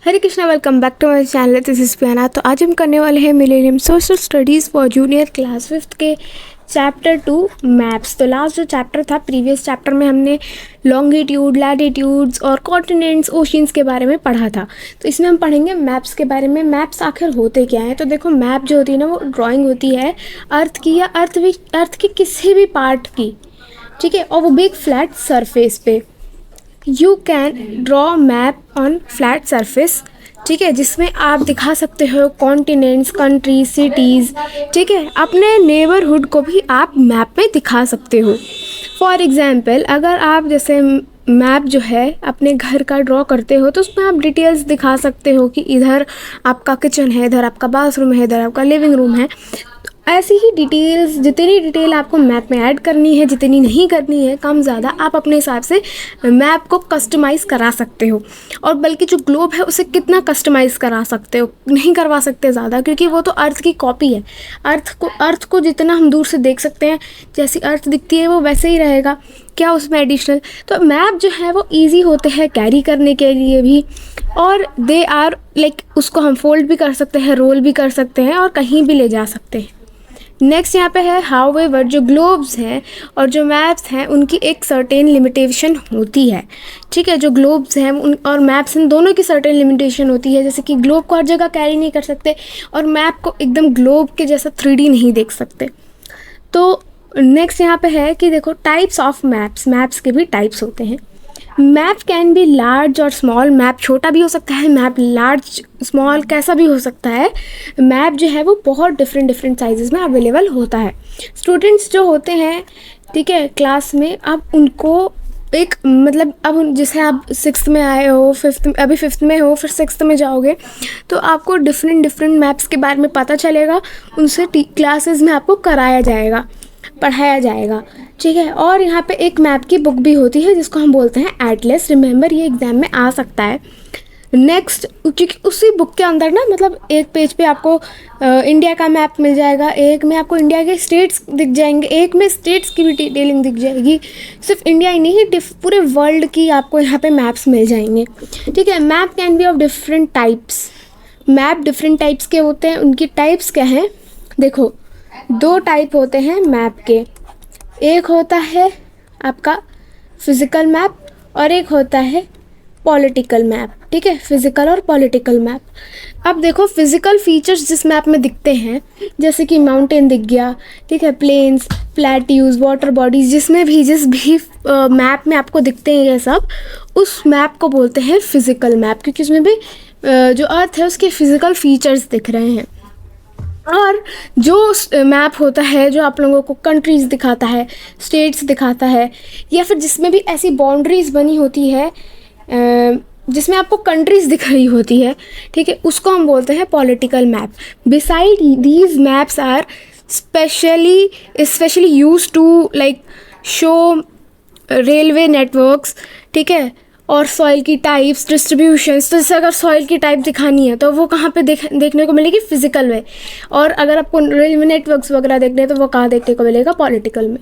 Hare Krishna, welcome back to my channel. This is Piyana. तो आज हम करने वाले हैं millennium social studies for junior class 5th के चैप्टर 2 मैप्स। तो लास्ट जो चैप्टर था, प्रीवियस चैप्टर में हमने लॉन्गिट्यूड, लैटिट्यूड्स और कॉन्टिनेंट्स, ओशियंस के बारे में पढ़ा था। तो इसमें हम पढ़ेंगे मैप्स के बारे में। मैप्स आखिर होते क्या हैं? तो देखो, मैप जो होती है ना, वो ड्राइंग होती है अर्थ की या अर्थ के किसी भी पार्ट की, ठीक है, और वो भी एक फ्लैट सरफेस पे। You can draw map on flat surface, ठीक है, जिसमें आप दिखा सकते हो कॉन्टिनेंट्स, कंट्रीज, सिटीज़, ठीक है, अपने नेबरहुड को भी आप मैप में दिखा सकते हो। फॉर एग्ज़ाम्पल, अगर आप जैसे मैप जो है अपने घर का ड्रॉ करते हो तो उसमें आप डिटेल्स दिखा सकते हो कि इधर आपका किचन है, इधर आपका बाथरूम है, इधर आपका लिविंग रूम है। ऐसी ही डिटेल्स, जितनी डिटेल आपको मैप में ऐड करनी है, जितनी नहीं करनी है, कम ज़्यादा आप अपने हिसाब से मैप को कस्टमाइज़ करा सकते हो। और बल्कि जो ग्लोब है उसे कितना कस्टमाइज़ करा सकते हो, नहीं करवा सकते ज़्यादा, क्योंकि वो तो अर्थ की कॉपी है। अर्थ को जितना हम दूर से देख सकते हैं, जैसी अर्थ दिखती है वो वैसे ही रहेगा, क्या उसमें एडिशनल। तो मैप जो है वो ईजी होते हैं कैरी करने के लिए भी, और दे आर लाइक, उसको हम फोल्ड भी कर सकते हैं, रोल भी कर सकते हैं और कहीं भी ले जा सकते हैं। नेक्स्ट यहाँ पे है हाउएवर, जो ग्लोब्स हैं और जो मैप्स हैं उनकी एक सर्टेन लिमिटेशन होती है, ठीक है। जो ग्लोब्स हैं और मैप्स हैं, दोनों की सर्टेन लिमिटेशन होती है। जैसे कि ग्लोब को हर जगह कैरी नहीं कर सकते और मैप को एकदम ग्लोब के जैसा 3D नहीं देख सकते। तो नेक्स्ट यहाँ पे है कि देखो, टाइप्स ऑफ मैप्स, मैप्स के भी टाइप्स होते हैं। मैप कैन बी लार्ज और स्मॉल, मैप छोटा भी हो सकता है, मैप लार्ज स्मॉल कैसा भी हो सकता है। मैप जो है वो बहुत डिफरेंट साइजेस में अवेलेबल होता है। स्टूडेंट्स जो होते हैं, ठीक है, क्लास में, अब उनको एक मतलब, अब जैसे आप 6th में आए हो, अभी 5th में हो, फिर 6th में जाओगे, तो आपको डिफरेंट मैप्स के बारे में पता चलेगा। उनसे क्लासेस में आपको कराया जाएगा, पढ़ाया जाएगा, ठीक है। और यहाँ पे एक मैप की बुक भी होती है जिसको हम बोलते हैं एटलस। रिमेंबर, ये एग्ज़ाम में आ सकता है। नेक्स्ट, क्योंकि उसी बुक के अंदर ना, मतलब एक पेज पे आपको इंडिया का मैप मिल जाएगा, एक में आपको इंडिया के स्टेट्स दिख जाएंगे, एक में स्टेट्स की भी डिटेलिंग दिख जाएगी। सिर्फ इंडिया ही नहीं, पूरे वर्ल्ड की आपको यहाँ पे मैप्स मिल जाएंगे, ठीक है। Map can be of different types. Map different types के होते हैं। उनकी टाइप्स क्या हैं? देखो, 2 टाइप होते हैं मैप के। एक होता है आपका फिज़िकल मैप और एक होता है पॉलिटिकल मैप, ठीक है, फिज़िकल और पॉलिटिकल मैप। अब देखो, फिज़िकल फीचर्स जिस मैप में दिखते हैं, जैसे कि माउंटेन दिख गया, ठीक है, प्लेन्स, प्लेट्यूज, वाटर बॉडीज़, जिस भी मैप में आपको दिखते हैं ये सब, उस मैप को बोलते हैं फिज़िकल मैप, क्योंकि उसमें भी जो अर्थ है उसके फिज़िकल फीचर्स दिख रहे हैं। और जो मैप होता है जो आप लोगों को कंट्रीज़ दिखाता है, स्टेट्स दिखाता है, या फिर जिसमें भी ऐसी बाउंड्रीज़ बनी होती है जिसमें आपको कंट्रीज़ दिख रही होती है, ठीक है, उसको हम बोलते हैं political map. Beside these maps are specially use to like show railway networks, ठीक है, और सॉइल की टाइप्स, डिस्ट्रीब्यूशंस। तो जैसे अगर सॉइल की टाइप दिखानी है तो वो कहाँ पे देखने को मिलेगी? फिजिकल में। और अगर आपको रेलवे नेटवर्क्स वगैरह देखने हैं तो वो कहाँ देखने को मिलेगा? पॉलिटिकल में।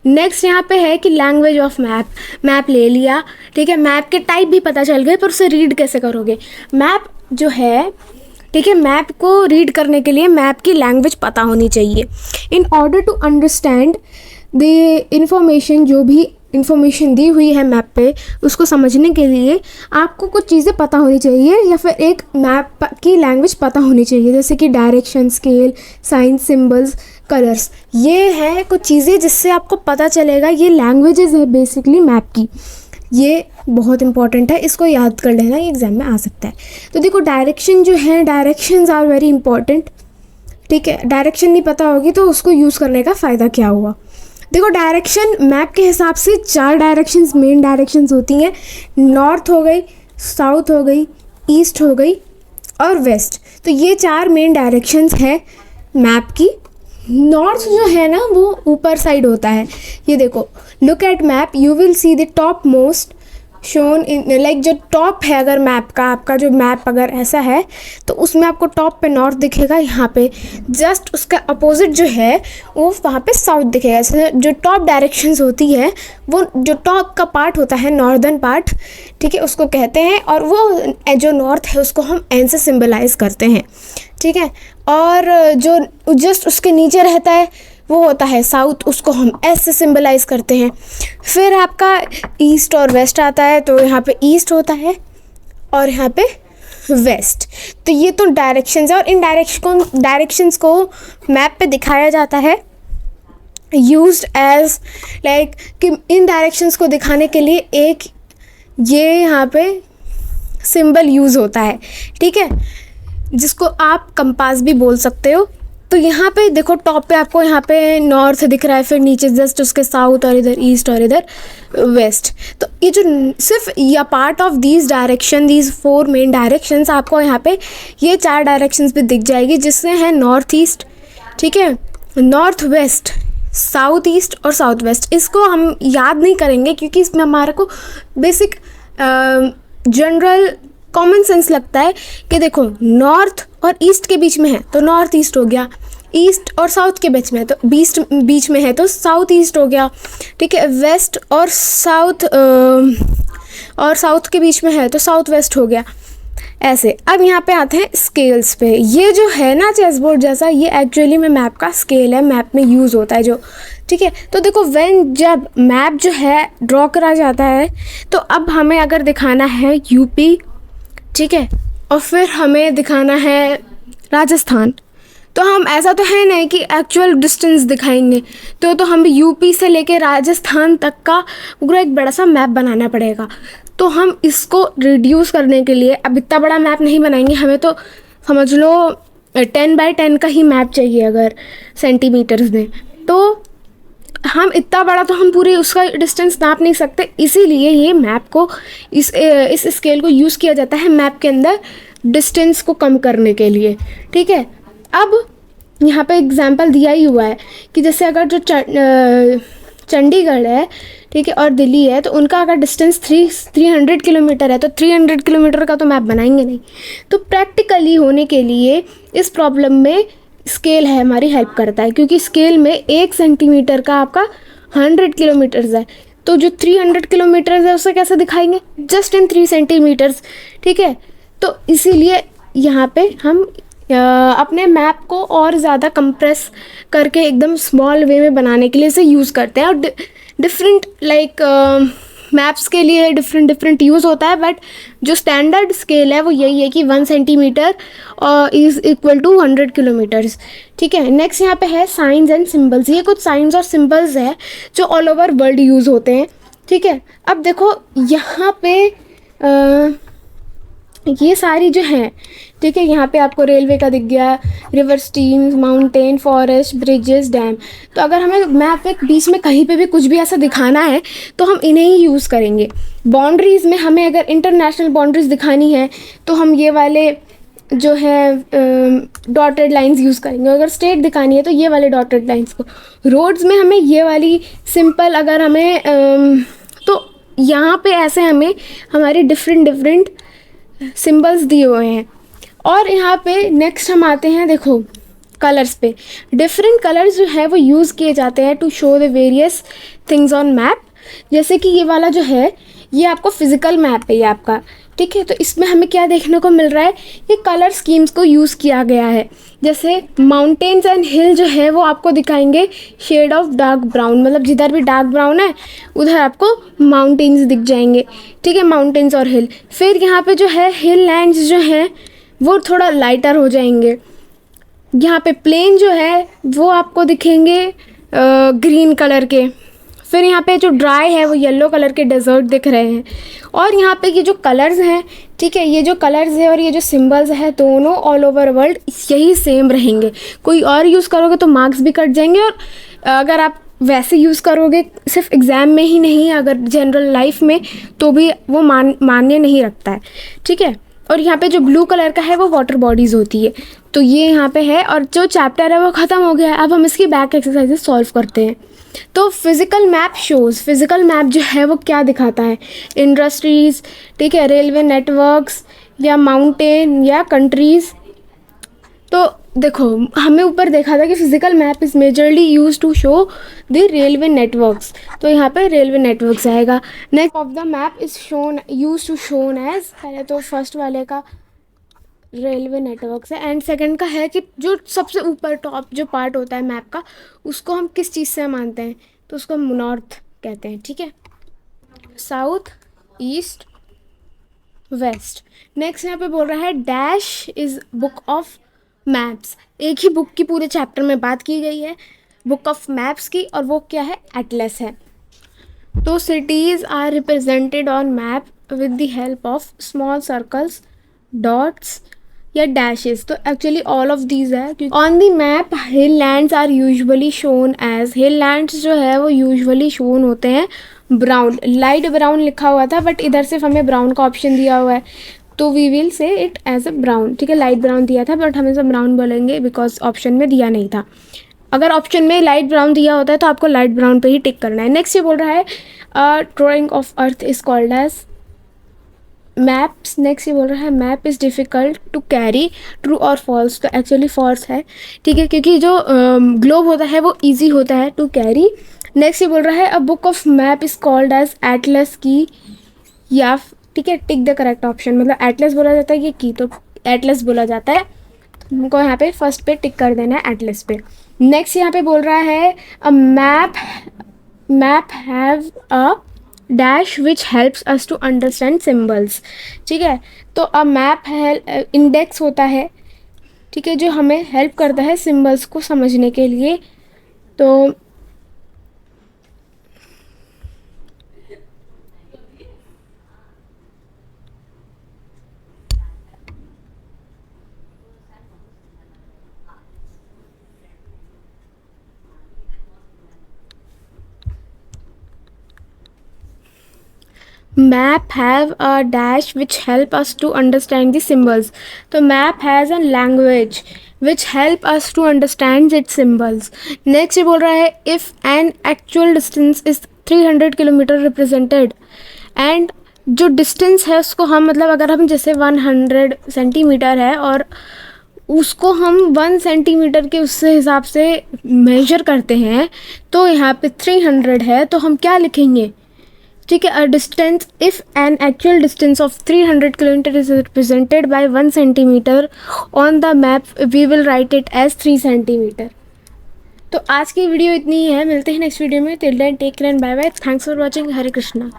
नेक्स्ट यहाँ पे है कि लैंग्वेज ऑफ मैप। मैप ले लिया, ठीक है, मैप के टाइप भी पता चल गए, पर उसे रीड कैसे करोगे? मैप जो है, ठीक है, मैप को रीड करने के लिए मैप की लैंग्वेज पता होनी चाहिए। In order to understand the information, जो भी इंफॉर्मेशन दी हुई है मैप पे, उसको समझने के लिए आपको कुछ चीज़ें पता होनी चाहिए, या फिर एक मैप की लैंग्वेज पता होनी चाहिए, जैसे कि direction, scale, science, symbols, colours. ये है कुछ चीज़ें जिससे आपको पता चलेगा। ये लैंग्वेजेस है बेसिकली मैप की। ये बहुत इंपॉर्टेंट है, इसको याद कर लेना, ये एग्ज़ाम में आ सकता है। तो देखो, डायरेक्शन जो है, डायरेक्शंस आर वेरी इंपॉर्टेंट, ठीक है। डायरेक्शन नहीं पता होगी तो उसको यूज़ करने का फ़ायदा क्या हुआ? देखो, डायरेक्शन मैप के हिसाब से 4 डायरेक्शंस, मेन डायरेक्शंस होती हैं। नॉर्थ हो गई, साउथ हो गई, ईस्ट हो गई और वेस्ट। तो ये 4 मेन डायरेक्शंस हैं मैप की। नॉर्थ जो है ना, वो ऊपर साइड होता है। ये देखो, look at map, you will see the top most shown in like जो टॉप है अगर मैप का, आपका जो मैप अगर ऐसा है तो उसमें आपको टॉप पे नॉर्थ दिखेगा, यहाँ पे जस्ट उसका अपोजिट जो है वो वहाँ पे साउथ दिखेगा। जैसे जो टॉप डायरेक्शंस होती है वो जो टॉप का पार्ट होता है नॉर्दर्न पार्ट, ठीक है, उसको कहते हैं, और वो जो नॉर्थ है उसको हम एन से सिम्बलाइज करते हैं, ठीक है। और जो जस्ट उसके नीचे रहता है वो होता है साउथ, उसको हम एस से सिंबलाइज करते हैं। फिर आपका ईस्ट और वेस्ट आता है, तो यहाँ पे ईस्ट होता है और यहाँ पे वेस्ट। तो ये तो डायरेक्शंस है, और इन डायरेक्शंस को मैप पे दिखाया जाता है यूज्ड एज लाइक कि इन डायरेक्शंस को दिखाने के लिए एक ये यहाँ पे सिंबल यूज़ होता है, ठीक है, जिसको आप कंपास भी बोल सकते हो। तो यहाँ पे देखो टॉप पे आपको यहाँ पे नॉर्थ दिख रहा है, फिर नीचे जस्ट उसके साउथ, और इधर ईस्ट और इधर वेस्ट। तो ये जो सिर्फ या part of these direction, these 4 main directions, आपको यहाँ पे ये 4 डायरेक्शंस भी दिख जाएगी, जिससे है नॉर्थ ईस्ट, ठीक है, नॉर्थ वेस्ट, साउथ ईस्ट और साउथ वेस्ट। इसको हम याद नहीं करेंगे क्योंकि इसमें हमारे को बेसिक जनरल कॉमन सेंस लगता है कि देखो नॉर्थ और ईस्ट के बीच में है तो नॉर्थ ईस्ट हो गया, ईस्ट और साउथ के बीच में है तो बीच में है तो साउथ ईस्ट हो गया, ठीक है, वेस्ट और साउथ के बीच में है तो साउथ वेस्ट हो गया, ऐसे। अब यहाँ पे आते हैं स्केल्स पे। ये जो है ना चेस बोर्ड जैसा, ये एक्चुअली में मैप का स्केल है, मैप में यूज़ होता है जो, ठीक है। तो देखो जब मैप जो है ड्रॉ करा जाता है तो अब हमें अगर दिखाना है यूपी, ठीक है, और फिर हमें दिखाना है राजस्थान, तो हम ऐसा तो है नहीं कि एक्चुअल डिस्टेंस दिखाएंगे, तो हम यूपी से लेके राजस्थान तक का पूरा एक बड़ा सा मैप बनाना पड़ेगा। तो हम इसको रिड्यूस करने के लिए अब इतना बड़ा मैप नहीं बनाएंगे, हमें तो समझ लो 10 बाई 10 का ही मैप चाहिए अगर सेंटीमीटर्स में, तो हम इतना बड़ा तो हम पूरे उसका डिस्टेंस नाप नहीं सकते। इसीलिए ये मैप को इस स्केल को यूज़ किया जाता है मैप के अंदर डिस्टेंस को कम करने के लिए, ठीक है। अब यहाँ पे एग्जांपल दिया ही हुआ है कि जैसे अगर जो चंडीगढ़ है, ठीक है, और दिल्ली है, तो उनका अगर डिस्टेंस 300 किलोमीटर है तो 300 किलोमीटर का तो मैप बनाएंगे नहीं। तो प्रैक्टिकली होने के लिए इस प्रॉब्लम में स्केल है हमारी हेल्प करता है, क्योंकि स्केल में 1 सेंटीमीटर का आपका 100 किलोमीटर्स है, तो जो 300 किलोमीटर्स है उसे कैसे दिखाएंगे, जस्ट इन 3 सेंटीमीटर्स, ठीक है। तो इसीलिए यहाँ पे हम अपने मैप को और ज़्यादा कंप्रेस करके एकदम स्मॉल वे में बनाने के लिए इसे यूज़ करते हैं। और डिफरेंट लाइक मैप्स के लिए डिफरेंट यूज़ होता है, बट जो स्टैंडर्ड स्केल है वो यही है कि 1 centimetre is equal to 100 kilometres, ठीक है। नेक्स्ट यहाँ पे है साइंस एंड सिंबल्स। ये कुछ साइंस और सिंबल्स है जो ऑल ओवर वर्ल्ड यूज़ होते हैं, ठीक है। अब देखो यहाँ पे ये सारी जो हैं, ठीक है, यहाँ पे आपको रेलवे का दिख गया, river, streams, mountain, forest, bridges, dam. तो अगर हमें मैप के बीच में कहीं पे भी कुछ भी ऐसा दिखाना है तो हम इन्हें ही यूज़ करेंगे। बाउंड्रीज़ में हमें अगर इंटरनेशनल बाउंड्रीज़ दिखानी है तो हम ये वाले जो है डॉटेड लाइंस यूज़ करेंगे। अगर स्टेट दिखानी है तो ये वाले डॉटेड लाइंस को। रोड्स में हमें ये वाली सिंपल, अगर हमें तो यहाँ पे ऐसे हमें हमारे डिफरेंट सिंबल्स दिए हुए हैं। और यहाँ पे नेक्स्ट हम आते हैं, देखो कलर्स पे। डिफरेंट कलर्स जो है वो यूज़ किए जाते हैं to show the various things on map. जैसे कि ये वाला जो है ये आपको फिज़िकल मैप है ये आपका, ठीक है। तो इसमें हमें क्या देखने को मिल रहा है, ये कलर स्कीम्स को यूज़ किया गया है। जैसे माउंटेन्स एंड हिल जो है वो आपको दिखाएंगे शेड ऑफ डार्क ब्राउन, मतलब जिधर भी डार्क ब्राउन है उधर आपको माउंटेन्स दिख जाएंगे, ठीक है, माउंटेन्स और हिल। फिर यहाँ पे जो है हिल लैंड्स जो हैं वो थोड़ा लाइटर हो जाएंगे। यहाँ पे प्लेन जो है वो आपको दिखेंगे ग्रीन कलर के। फिर यहाँ पे जो ड्राई है वो येलो कलर के डेजर्ट दिख रहे हैं। और यहाँ पे ये जो कलर्स हैं, ठीक है, ये जो कलर्स है और ये जो सिंबल्स है दोनों ऑल ओवर वर्ल्ड यही सेम रहेंगे। कोई और यूज़ करोगे तो मार्क्स भी कट जाएंगे, और अगर आप वैसे यूज़ करोगे सिर्फ एग्ज़ाम में ही नहीं, अगर जनरल लाइफ में, तो भी वो मान्य नहीं रखता है, ठीक है। और यहाँ पे जो ब्लू कलर का है वो वाटर बॉडीज़ होती है। तो ये यहाँ पे है, और जो चैप्टर है वो ख़त्म हो गया है। अब हम इसकी बैक एक्सरसाइजेस सॉल्व करते हैं। तो physical map shows, physical map जो है वो क्या दिखाता है, इंडस्ट्रीज़, ठीक है, रेलवे नेटवर्क्स या माउंटेन या कंट्रीज़। तो देखो हमें ऊपर देखा था कि physical map is majorly use to show the railway networks, तो यहाँ पे रेलवे नेटवर्क्स आएगा। Next of the map is shown use to shown as, पहले तो फर्स्ट वाले का रेलवे नेटवर्क्स है, एंड सेकंड का है कि जो सबसे ऊपर टॉप जो पार्ट होता है मैप का, उसको हम किस चीज़ से मानते हैं, तो उसको हम नॉर्थ कहते हैं, ठीक है, साउथ, ईस्ट, वेस्ट। नेक्स्ट यहाँ पे बोल रहा है dash is book of maps, एक ही बुक की पूरे चैप्टर में बात की गई है, बुक ऑफ मैप्स की, और वो क्या है, एटलस है। तो cities are represented on map with the help of small circles, dots या डैशेस। तो एक्चुअली ऑल ऑफ दीज है। On the map hill lands are usually shown as, hill lands जो है वो यूजुअली शोन होते हैं ब्राउन, लाइट ब्राउन लिखा हुआ था बट इधर सिर्फ हमें ब्राउन का ऑप्शन दिया हुआ है, तो we will say it as a brown, ठीक है, लाइट ब्राउन दिया था बट हम इसे ब्राउन बोलेंगे बिकॉज ऑप्शन में दिया नहीं था। अगर ऑप्शन में लाइट ब्राउन दिया होता है तो आपको लाइट ब्राउन पे ही टिक करना है। नेक्स्ट ये बोल रहा है drawing of earth is called as maps. Next ये बोल रहा है map is difficult to carry, true और फॉल्स, तो एक्चुअली फॉल्स है, ठीक है, क्योंकि जो ग्लोब होता है वो ईजी होता है टू कैरी। नेक्स्ट ये बोल रहा है a book of map is called as atlas की, या ठीक है, टिक द करेक्ट ऑप्शन, मतलब एटलस बोला जाता है ये की, तो एटलस बोला जाता है, तो हमको यहाँ पे फर्स्ट पे टिक कर देना है एटलस पे। नेक्स्ट यहाँ पे बोल रहा है a map have a dash which helps us to understand symbols, ठीक है, तो अ मैप है इंडेक्स होता है, ठीक है, जो हमें हेल्प करता है सिम्बल्स को समझने के लिए। तो map have a dash which help us to understand the symbols, तो map has a language which help us to understand its symbols। next ये बोल रहा है if an actual distance is 300 kilometre represented, and जो distance है उसको हम मतलब अगर हम जैसे 100 सेंटीमीटर है और उसको हम 1 सेंटीमीटर के उससे हिसाब से मेजर करते हैं, तो यहाँ पे 300 है तो हम क्या लिखेंगे, ठीक है, a distance if an actual distance of 300 kilometre is represented by 1 centimetre on the map we will write it as 3 centimetre. तो आज की वीडियो इतनी ही है, मिलते हैं नेक्स्ट वीडियो में, till then take care and bye bye, thanks for watching, Hare Krishna.